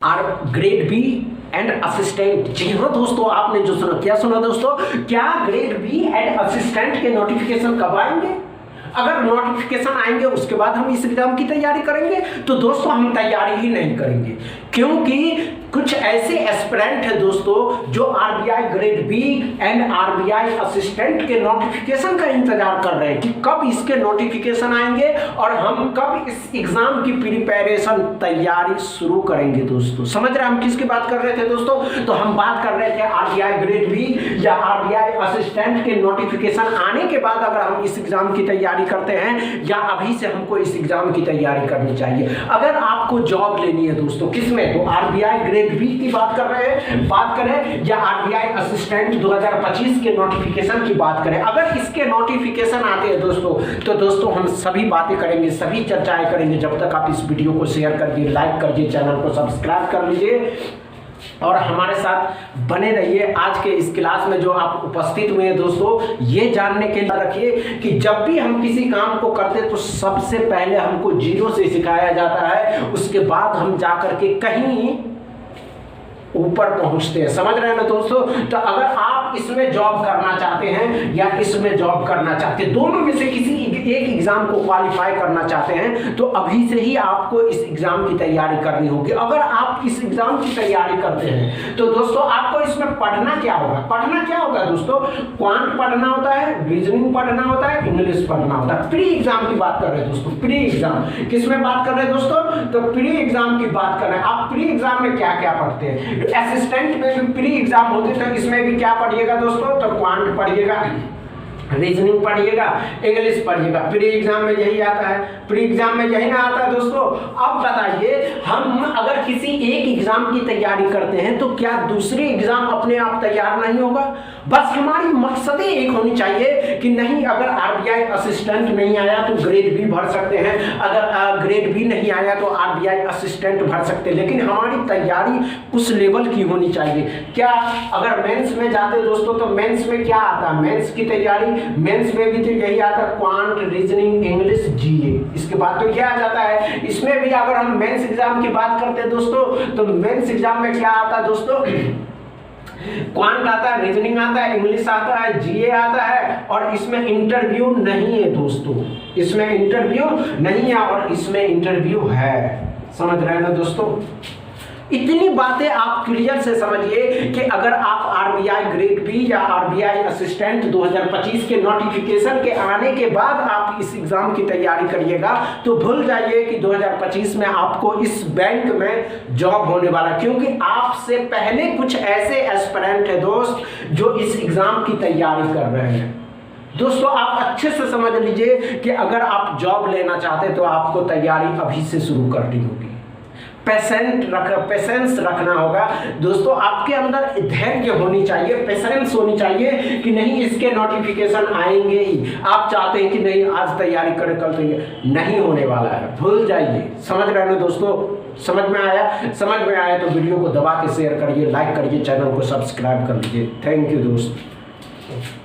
Are grade B and assistant. जी हाँ दोस्तों, आपने जो सुना, क्या सुना दोस्तों, क्या ग्रेड बी एंड असिस्टेंट के नोटिफिकेशन कब आएंगे? अगर नोटिफिकेशन आएंगे उसके बाद हम इस एग्जाम की तैयारी करेंगे? तो दोस्तों हम तैयारी ही नहीं करेंगे, क्योंकि कुछ ऐसे एस्पिरेंट हैं दोस्तों जो RBI grade B and RBI assistant के नोटिफिकेशन का इंतजार कर रहे हैं कि कब इसके नोटिफिकेशन आएंगे और हम कब इस एग्जाम की प्रिपरेशन तैयारी शुरू करेंगे। दोस्तों समझ रहे हैं हम किसकी बात कर रहे थे दोस्तों? तो हम बात कर रहे थे आरबीआई ग्रेड बी या आरबीआई असिस्टेंट के नोटिफिकेशन आने के बाद अगर हम इस एग्जाम की तैयारी करते हैं या अभी से हमको इस एग्जाम की तैयारी करनी चाहिए। अगर आपको जॉब लेनी है दोस्तों, किसमें? तो आरबीआई ग्रेड बी की बात कर रहे हैं, बात करें या आरबीआई असिस्टेंट 2025 के नोटिफिकेशन की बात करें। अगर इसके नोटिफिकेशन आते हैं दोस्तों, तो दोस्तों हम सभी बातें करेंगे, सभी चर्चाएं करेंगे। जब तक आप इस वीडियो को शेयर करिए, लाइक करिए, चैनल को सब्सक्राइब कर लीजिए और हमारे साथ बने रहिए। आज के इस क्लास में जो आप उपस्थित हुए हैं दोस्तों, ये जानने के लिए रखिए कि जब भी हम किसी काम को करते तो सबसे पहले हमको जीरो से सिखाया जाता है, उसके बाद हम जाकर के कहीं ऊपर पहुंचते हैं। समझ रहे हैं ना दोस्तों? तो अगर आप इसमें जॉब करना चाहते हैं या इसमें जॉब करना चाहते हैं, दोनों में से किसी एक एग्जाम को क्वालिफाई करना चाहते हैं, तो अभी से ही आपको इस एग्जाम की तैयारी करनी होगी। अगर आप इस एग्जाम की तैयारी करते हैं तो दोस्तों आपको इसमें पढ़ना क्या होगा? पढ़ना क्या होगा दोस्तों? क्वांट पढ़ना होता है, रीजनिंग पढ़ना होता है, इंग्लिश पढ़ना होता है। प्री एग्जाम की बात कर रहे हैं दोस्तों, प्री एग्जाम किसमें बात कर रहे हैं दोस्तों? तो प्री एग्जाम की बात कर रहे हैं। आप प्री एग्जाम में क्या क्या पढ़ते हैं? असिस्टेंट में भी प्री एग्जाम होते तो इसमें भी क्या पढ़िएगा दोस्तों? तो क्वांट पढ़िएगा, रीजनिंग पढ़िएगा, इंग्लिश पढ़िएगा। प्री एग्जाम में यही आता है, प्री एग्जाम में यही ना आता है दोस्तों। अब बताइए, हम अगर किसी एक एग्जाम की तैयारी करते हैं तो क्या दूसरे एग्जाम अपने आप तैयार नहीं होगा? बस हमारी मकसदें एक होनी चाहिए कि नहीं, अगर आरबीआई असिस्टेंट नहीं आया तो ग्रेड बी भर सकते हैं, अगर ग्रेड बी नहीं आया तो आरबीआई असिस्टेंट भर सकते हैं, लेकिन हमारी तैयारी उस लेवल की होनी चाहिए। क्या अगर मेंस में जाते दोस्तों तो मेंस में क्या आता है? मेंस की तैयारी, मेंस में भी तो यही आता है, क्वांट, रीजनिंग, इंग्लिश, जीए। इसके बाद तो क्या आ जाता है? इसमें भी अगर हम मेंस एग्जाम की बात करते हैं दोस्तों, तो मेंस एग्जाम में क्या आता है दोस्तों? क्वांट आता है, रीजनिंग आता है, इंग्लिश आता है, जीए आता है, और इसमें इंटरव्यू नहीं है दोस्तों। इसमें इंटरव्यू नहीं है और इसमें इंटरव्यू है। समझ रहे हैं ना दोस्तों? इतनी बातें आप क्लियर से समझिए कि अगर आप आरबीआई ग्रेड बी या आरबीआई असिस्टेंट 2025 के नोटिफिकेशन के आने के बाद आप इस एग्जाम की तैयारी करिएगा, तो भूल जाइए कि 2025 में आपको इस बैंक में जॉब होने वाला, क्योंकि आपसे पहले कुछ ऐसे एस्पिरेंट है दोस्त जो इस एग्जाम की तैयारी कर रहे हैं। दोस्तों आप अच्छे से समझ लीजिए कि अगर आप जॉब लेना चाहते हैं तो आपको तैयारी अभी से शुरू करनी होगी। पेशेंस रखना होगा दोस्तों। आपके अंदर धैर्य होनी चाहिए, पेशेंस होनी चाहिए कि नहीं, इसके नोटिफिकेशन आएंगे ही। आप चाहते हैं कि नहीं आज तैयारी करें, कल तैयारी, नहीं होने वाला है, भूल जाइए। समझ रहे हैं दोस्तों? समझ में आया? समझ में आया तो वीडियो को दबा के शेयर करिए, लाइक करिए, चैनल को सब्सक्राइब कर लीजिए। थैंक यू दोस्त।